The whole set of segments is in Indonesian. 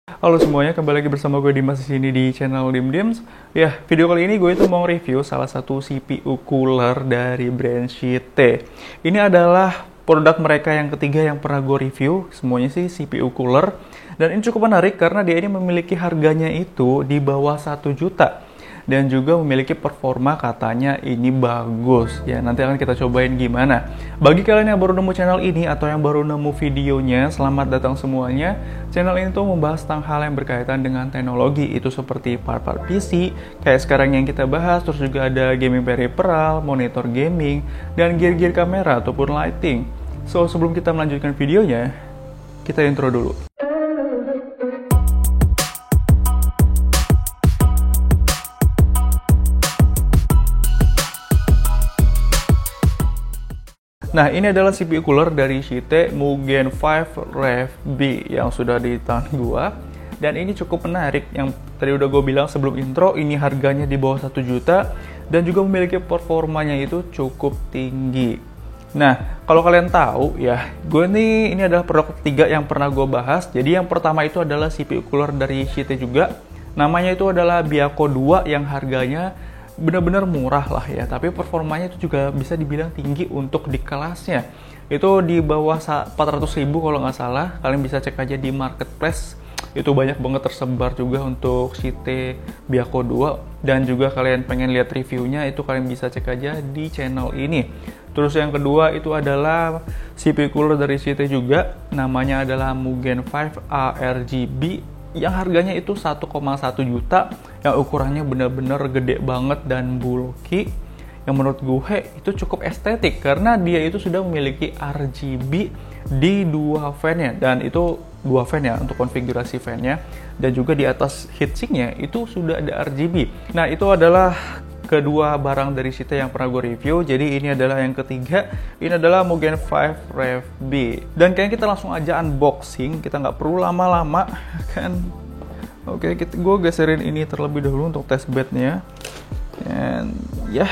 Halo semuanya, kembali lagi bersama gue Dimas di sini di channel Dim. Ya, video kali ini gue itu mau review salah satu CPU cooler dari brand Shyte. Ini adalah produk mereka yang ketiga yang pernah gue review. Semuanya sih CPU cooler. Dan ini cukup menarik karena dia ini memiliki harganya itu di bawah 1 juta. Dan juga memiliki performa katanya ini bagus. Ya, nanti akan kita cobain gimana. Bagi kalian yang baru nemu channel ini atau yang baru nemu videonya, selamat datang semuanya. Channel ini tuh membahas tentang hal yang berkaitan dengan teknologi. Itu seperti part-part PC, kayak sekarang yang kita bahas. Terus juga ada gaming peripheral, monitor gaming, dan gear-gear kamera ataupun lighting. So, sebelum kita melanjutkan videonya, kita intro dulu. Nah, ini adalah CPU cooler dari Shyte Mugen 5 Rev B yang sudah di tangan gua. Dan ini cukup menarik, yang tadi udah gue bilang sebelum intro, ini harganya di bawah 1 juta dan juga memiliki performanya itu cukup tinggi. Nah, kalau kalian tahu ya, ini adalah produk ketiga yang pernah gue bahas. Jadi yang pertama itu adalah CPU cooler dari Shyte juga. Namanya itu adalah Biako 2 yang harganya benar-benar murah lah ya, tapi performanya itu juga bisa dibilang tinggi untuk di kelasnya. Itu di bawah 400.000 kalau nggak salah. Kalian bisa cek aja di marketplace. Itu banyak banget tersebar juga untuk Shyte Biako 2. Dan juga kalian pengen lihat reviewnya, itu kalian bisa cek aja di channel ini. Terus yang kedua itu adalah CPU cooler dari Shyte juga. Namanya adalah Mugen 5 ARGB yang harganya itu 1,1 juta, yang ukurannya benar-benar gede banget dan bulky, yang menurut gue itu cukup estetik karena dia itu sudah memiliki RGB di dua fan-nya, dan itu dua fan ya untuk konfigurasi fan-nya, dan juga di atas heatsinknya itu sudah ada RGB. Nah, itu adalah kedua barang dari Shyte yang pernah gue review. Jadi ini adalah yang ketiga. Ini adalah Mugen 5 Rev B. Dan kayaknya kita langsung aja unboxing. Kita nggak perlu lama-lama kan. Oke, gue geserin ini terlebih dahulu untuk test bednya. Dan ya.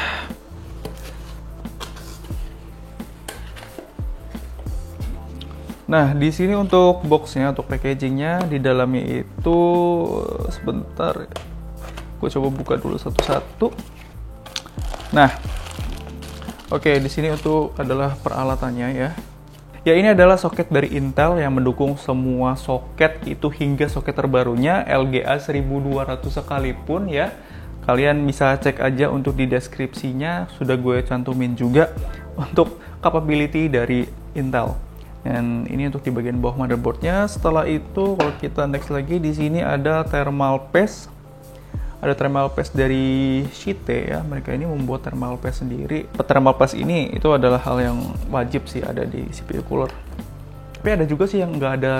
Nah, di sini untuk boxnya, untuk packagingnya, di dalamnya itu sebentar. Gue coba buka dulu satu-satu. Nah, oke, di sini untuk adalah peralatannya ya. Ya, ini adalah soket dari Intel yang mendukung semua soket itu hingga soket terbarunya LGA 1200 sekalipun ya. Kalian bisa cek aja untuk di deskripsinya, sudah gue cantumin juga untuk capability dari Intel. Dan ini untuk di bagian bawah motherboardnya. Setelah itu, kalau kita next lagi, di sini ada thermal paste. Ada thermal paste dari Shyte ya. Mereka ini membuat thermal paste sendiri. Thermal paste ini itu adalah hal yang wajib sih ada di CPU cooler. Tapi ada juga sih yang nggak ada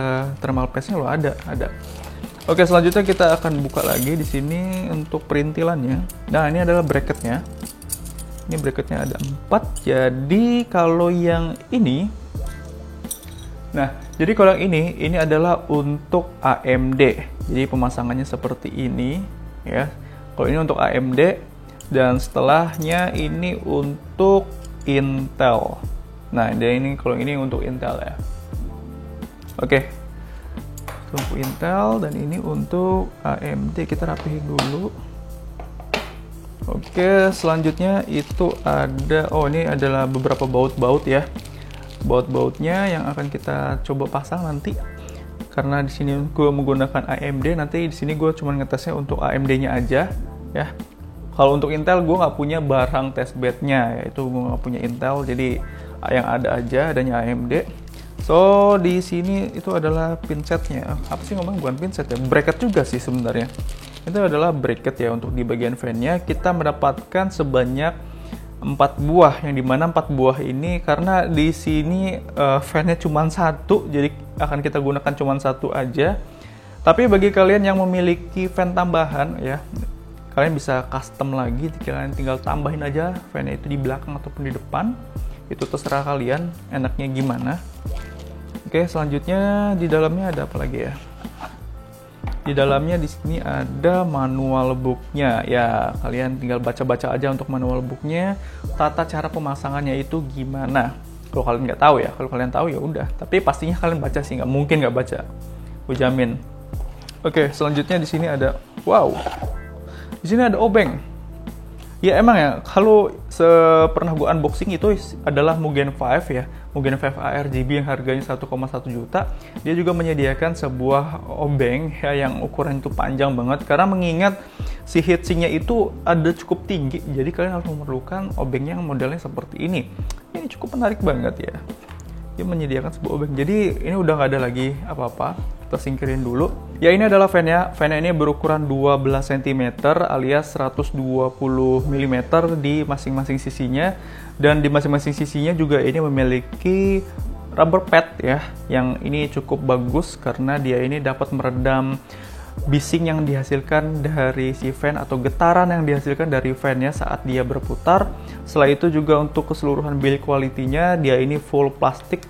thermal paste-nya loh, ada. Oke, selanjutnya kita akan buka lagi di sini untuk perintilannya. Nah, ini adalah bracketnya. Ini bracketnya ada 4. Jadi kalau yang ini, kalau yang ini adalah untuk AMD. Jadi pemasangannya seperti ini. Ya, kalau ini untuk AMD, dan setelahnya ini untuk Intel. Nah, ini kalau ini untuk Intel ya. Oke, untuk Intel, dan ini untuk AMD. Kita rapihin dulu. Oke, selanjutnya itu ada, ini adalah beberapa baut-baut ya. Baut-bautnya yang akan kita coba pasang nanti. Karena di sini gue menggunakan AMD, nanti di sini gue cuma ngetesnya untuk AMD-nya aja, ya. Kalau untuk Intel gue nggak punya barang test bednya, yaitu gue nggak punya Intel, jadi yang ada aja adanya AMD. So di sini itu adalah pinsetnya. Apa sih ngomong, bukan pinset ya, bracket juga sih sebenarnya. Itu adalah bracket ya untuk di bagian fan-nya. Kita mendapatkan sebanyak 4 buah, yang dimana 4 buah ini karena di sini fan-nya cuma 1, jadi akan kita gunakan cuma 1 aja. Tapi bagi kalian yang memiliki fan tambahan ya, kalian bisa custom lagi, kalian tinggal tambahin aja fan-nya itu di belakang ataupun di depan. Itu terserah kalian enaknya gimana. Oke, selanjutnya di dalamnya ada apa lagi ya? Di dalamnya di sini ada manual booknya ya, kalian tinggal baca-baca aja untuk manual booknya, tata cara pemasangannya itu gimana. Kalau kalian nggak tahu ya, kalau kalian tahu ya udah, tapi pastinya kalian baca sih, nggak mungkin nggak baca, gue jamin. Oke, selanjutnya di sini ada, wow, di sini ada obeng. Ya emang ya, kalau pernah gue unboxing itu adalah Mugen 5 ya, Mugen 5 ARGB yang harganya 1,1 juta. Dia juga menyediakan sebuah obeng ya, yang ukuran itu panjang banget, karena mengingat si heatsinknya itu ada cukup tinggi, jadi kalian harus memerlukan obeng yang modelnya seperti ini. Ini cukup menarik banget ya. Dia menyediakan sebuah obeng. Jadi ini udah nggak ada lagi apa-apa. Kita singkirin dulu. Ya ini adalah fan-nya. Fan-nya ini berukuran 12 cm alias 120 mm di masing-masing sisinya. Dan di masing-masing sisinya juga ini memiliki rubber pad ya. Yang ini cukup bagus karena dia ini dapat meredam bising yang dihasilkan dari si fan atau getaran yang dihasilkan dari fan-nya saat dia berputar. Setelah itu juga untuk keseluruhan build quality-nya dia ini full plastik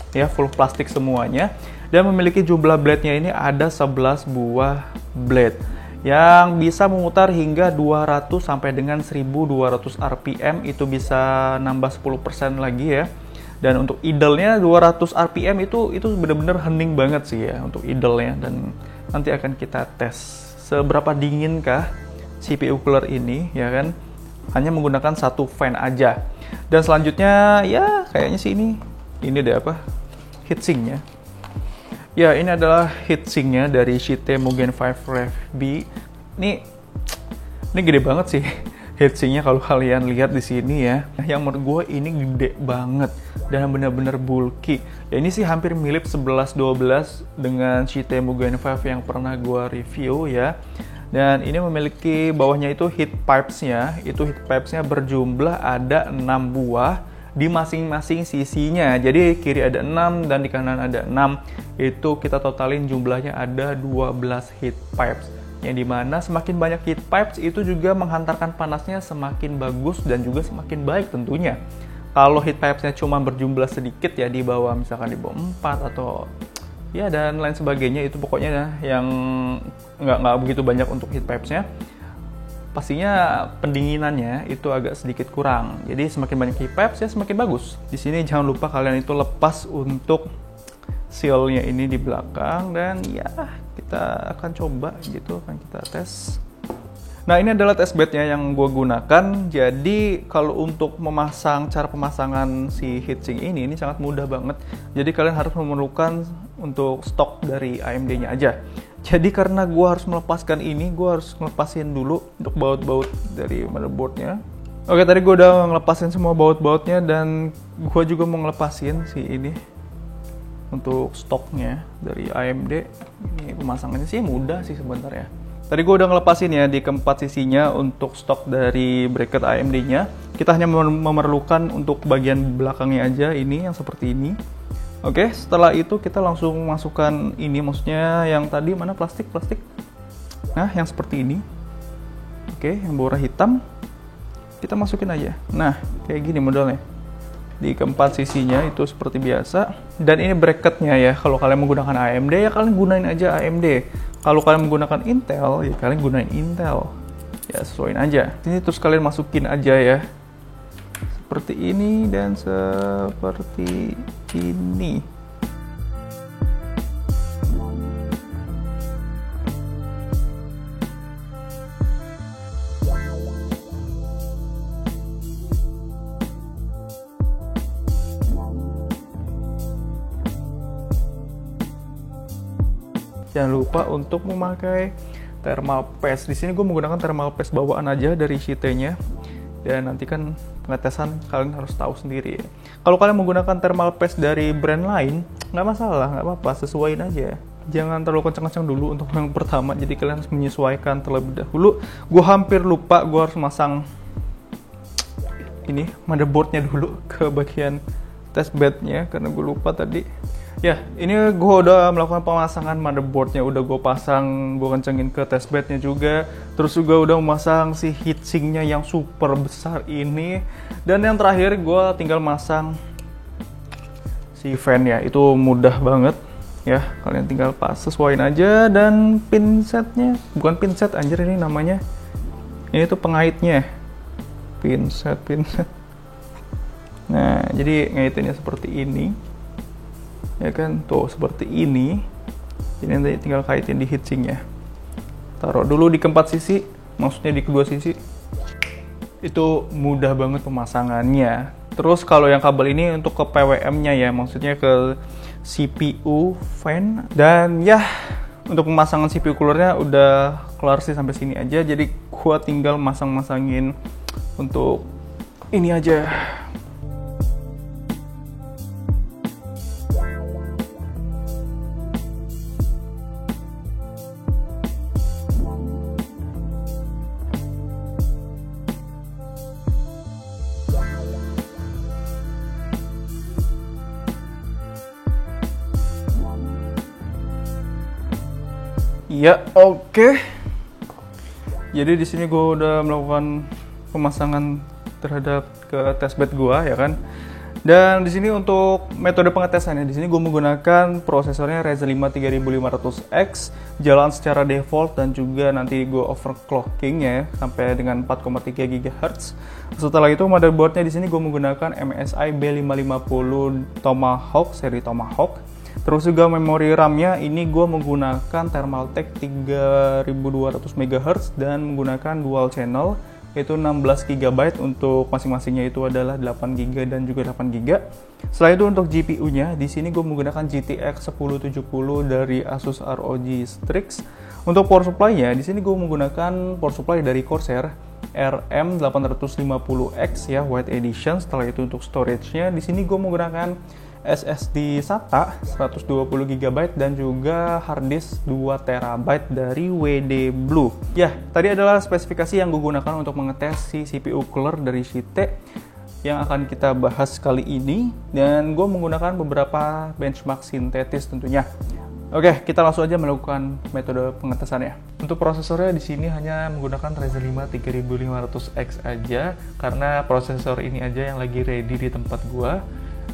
ya, full plastik semuanya, dan memiliki jumlah blade-nya ini ada 11 buah blade yang bisa memutar hingga 200 sampai dengan 1200 rpm, itu bisa nambah 10% lagi ya. Dan untuk idle-nya 200 rpm itu benar-benar hening banget sih ya untuk idle-nya. Dan nanti akan kita tes seberapa dinginkah CPU cooler ini ya kan, hanya menggunakan satu fan aja. Dan selanjutnya ya kayaknya sih ini deh apa, heatsinknya. Ya ini adalah heatsinknya dari Schitte Mugen 5 Rev B. Ini gede banget sih heatsinknya kalau kalian lihat di sini ya. Yang menurut gue ini gede banget dan benar-benar bulky. Ya ini sih hampir mirip 11-12 dengan Schitte Mugen 5 yang pernah gue review ya. Dan ini memiliki bawahnya itu heat pipes-nya. Itu heat pipes-nya berjumlah ada 6 buah di masing-masing sisinya. Jadi kiri ada 6 dan di kanan ada 6. Itu kita totalin jumlahnya ada 12 heat pipes. Yang dimana semakin banyak heat pipes itu juga menghantarkan panasnya semakin bagus dan juga semakin baik tentunya. Kalau heat pipes-nya cuma berjumlah sedikit ya, di bawah misalkan di bawah 4 atau ya dan lain sebagainya, itu pokoknya yang nggak begitu banyak untuk heat pipes-nya, pastinya pendinginannya itu agak sedikit kurang. Jadi semakin banyak heat pipes ya semakin bagus. Di sini jangan lupa kalian itu lepas untuk seal-nya ini di belakang, dan ya kita akan coba gitu, akan kita tes. Nah ini adalah testbed-nya yang gue gunakan. Jadi kalau untuk cara pemasangan si heatsink ini sangat mudah banget. Jadi kalian harus memerlukan untuk stok dari AMD-nya aja. Jadi karena gue harus melepaskan ini, gue harus ngelepasin dulu untuk baut-baut dari motherboard-nya. Oke, tadi gue udah ngelepasin semua baut-bautnya, dan gue juga mau ngelepasin si ini untuk stoknya dari AMD. Ini pemasangannya sih mudah sih sebenarnya. Tadi gue udah ngelepasin ya di keempat sisinya untuk stok dari bracket AMD-nya. Kita hanya memerlukan untuk bagian belakangnya aja, ini yang seperti ini. Oke, setelah itu kita langsung masukkan ini, maksudnya yang tadi mana plastik. Nah, yang seperti ini. Oke, yang berwarna hitam. Kita masukin aja. Nah, kayak gini modelnya. Di keempat sisinya itu seperti biasa. Dan ini bracketnya ya, kalau kalian menggunakan AMD ya kalian gunain aja AMD. Kalau kalian menggunakan Intel ya kalian gunain Intel. Ya sesuaiin aja. Ini terus kalian masukin aja ya. Seperti ini dan seperti ini. Jangan lupa untuk memakai thermal paste. Di sini gue menggunakan thermal paste bawaan aja dari Schitte-nya. Dan nanti kan pengetesan kalian harus tahu sendiri ya. Kalau kalian menggunakan thermal paste dari brand lain, nggak masalah, nggak apa-apa, sesuaiin aja. Jangan terlalu kencang-kencang dulu untuk yang pertama. Jadi kalian harus menyesuaikan terlebih dahulu. Gue hampir lupa, gue harus masang ini motherboard-nya dulu ke bagian testbed-nya karena gue lupa tadi. Ya, ini gue udah melakukan pemasangan motherboard-nya, udah gue pasang, gue kencengin ke testbed-nya juga. Terus juga udah memasang si heatsink-nya yang super besar ini. Dan yang terakhir gue tinggal masang si fan ya, itu mudah banget ya. Kalian tinggal pas, sesuaiin aja. Dan pinsetnya, bukan pinset anjir ini namanya. Ini tuh pengaitnya. Pinset. Nah, jadi ngaitinnya seperti ini. Ya kan, tuh seperti ini. Ini nanti tinggal kaitin di heatsinknya. Taruh dulu di keempat sisi, maksudnya di kedua sisi. Itu mudah banget pemasangannya. Terus kalau yang kabel ini untuk ke PWM-nya ya, maksudnya ke CPU fan. Dan ya, untuk pemasangan CPU coolernya udah kelar sih sampai sini aja. Jadi gua tinggal masang-masangin untuk ini aja. Ya, oke. Jadi di sini gue udah melakukan pemasangan terhadap ke testbed gue ya kan. Dan di sini untuk metode pengetesannya, di sini gue menggunakan prosesornya Ryzen 5 3500X, jalan secara default dan juga nanti gue overclocking ya sampai dengan 4,3 GHz. Setelah itu motherboardnya di sini gue menggunakan MSI B550 Tomahawk seri Tomahawk. Terus juga memori RAM-nya ini gue menggunakan Thermaltake 3200 MHz dan menggunakan dual channel yaitu 16 GB untuk masing-masingnya itu adalah 8 GB dan juga 8 GB. Setelah itu untuk GPU-nya di sini gue menggunakan GTX 1070 dari Asus ROG Strix. Untuk power supply-nya di sini gue menggunakan power supply dari Corsair RM850X ya White Edition. Setelah itu untuk storage-nya di sini gue menggunakan SSD SATA 120 GB dan juga harddisk 2 TB dari WD Blue. Ya, tadi adalah spesifikasi yang gue gunakan untuk mengetes si CPU cooler dari Site yang akan kita bahas kali ini, dan gue menggunakan beberapa benchmark sintetis tentunya. Oke, kita langsung aja melakukan metode pengetesannya. Untuk prosesornya di sini hanya menggunakan Ryzen 5 3500X aja karena prosesor ini aja yang lagi ready di tempat gua.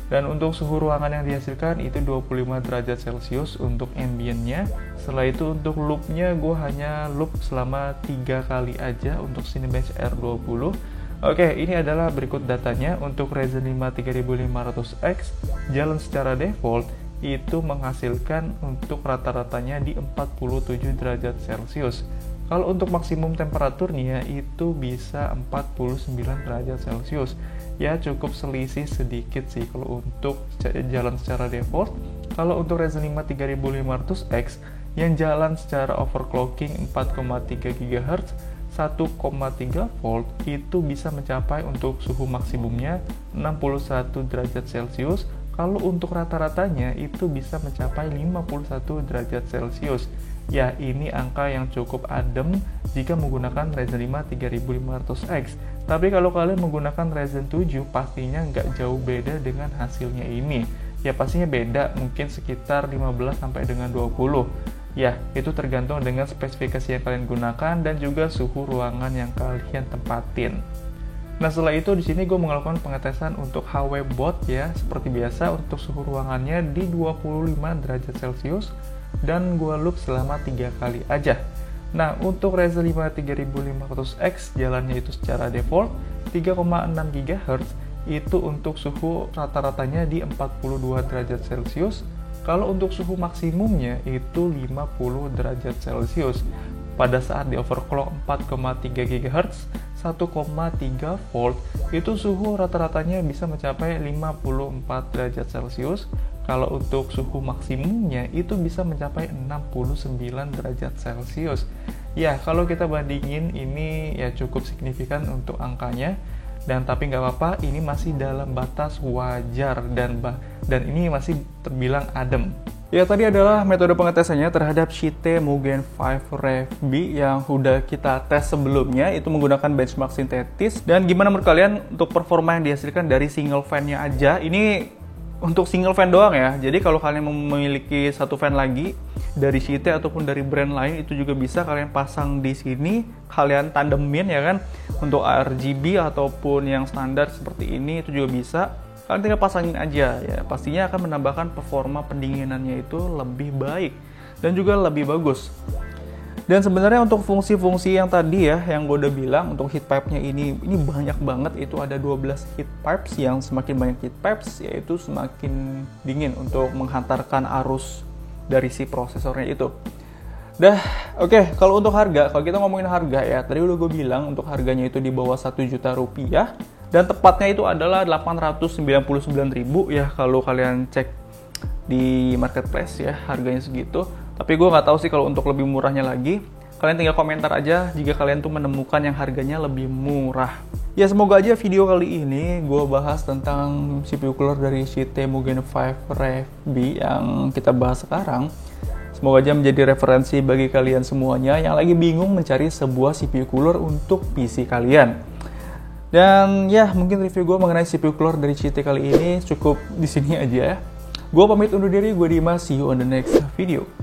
Dan untuk suhu ruangan yang dihasilkan itu 25 derajat Celcius untuk ambientnya. Setelah itu untuk loopnya gue hanya loop selama 3 kali aja untuk Cinebench R20. Oke, ini adalah berikut datanya. Untuk Ryzen 5 3500X jalan secara default itu menghasilkan untuk rata-ratanya di 47 derajat Celcius. Kalau untuk maksimum temperaturnya itu bisa 49 derajat Celcius. Ya cukup selisih sedikit sih kalau untuk jalan secara default. Kalau untuk Ryzen 5 3500X yang jalan secara overclocking 4,3 GHz 1,3 volt itu bisa mencapai untuk suhu maksimumnya 61 derajat Celcius. Kalau untuk rata-ratanya itu bisa mencapai 51 derajat Celcius. Ya, ini angka yang cukup adem jika menggunakan Ryzen 5 3500X. Tapi kalau kalian menggunakan Ryzen 7, pastinya nggak jauh beda dengan hasilnya ini. Ya, pastinya beda, mungkin sekitar 15 sampai dengan 20. Ya, itu tergantung dengan spesifikasi yang kalian gunakan dan juga suhu ruangan yang kalian tempatin. Nah, setelah itu di sini gue melakukan pengetesan untuk HW Bot ya, seperti biasa untuk suhu ruangannya di 25 derajat Celcius dan gue loop selama 3 kali aja. Nah, untuk Ryzen 5 3500X jalannya itu secara default 3,6 GHz itu untuk suhu rata-ratanya di 42 derajat Celcius. Kalau untuk suhu maksimumnya itu 50 derajat Celcius. Pada saat di overclock 4,3 GHz 1,3 volt itu suhu rata-ratanya bisa mencapai 54 derajat Celcius. Kalau untuk suhu maksimumnya itu bisa mencapai 69 derajat Celcius. Ya, kalau kita bandingin ini ya cukup signifikan untuk angkanya. Dan tapi nggak apa-apa, ini masih dalam batas wajar dan ini masih terbilang adem. Ya, tadi adalah metode pengetesannya terhadap Site Mugen 5 Rev B yang udah kita tes sebelumnya, itu menggunakan benchmark sintetis. Dan gimana menurut kalian untuk performa yang dihasilkan dari single fan-nya aja? Ini untuk single fan doang ya, jadi kalau kalian memiliki satu fan lagi dari Site ataupun dari brand lain itu juga bisa kalian pasang di sini, kalian tandemin ya kan, untuk RGB ataupun yang standar seperti ini itu juga bisa. Kalian tinggal pasangin aja ya, pastinya akan menambahkan performa pendinginannya itu lebih baik dan juga lebih bagus. Dan sebenarnya untuk fungsi-fungsi yang tadi ya, yang gue udah bilang untuk heat pipe-nya ini banyak banget, itu ada 12 heat pipes, yang semakin banyak heat pipes yaitu semakin dingin untuk menghantarkan arus dari si prosesornya itu. Oke, kalau untuk harga, kalau kita ngomongin harga ya, tadi udah gue bilang untuk harganya itu di bawah 1 juta rupiah, dan tepatnya itu adalah 899.000 ya kalau kalian cek di marketplace ya, harganya segitu. Tapi gue nggak tahu sih kalau untuk lebih murahnya lagi. Kalian tinggal komentar aja jika kalian tuh menemukan yang harganya lebih murah. Ya semoga aja video kali ini gue bahas tentang CPU cooler dari Cite Mugen 5 Rev B yang kita bahas sekarang. Semoga aja menjadi referensi bagi kalian semuanya yang lagi bingung mencari sebuah CPU cooler untuk PC kalian. Dan ya, mungkin review gue mengenai CPU cooler dari Cite kali ini cukup di sini aja. Gue pamit undur diri, gue Dimas, see you on the next video.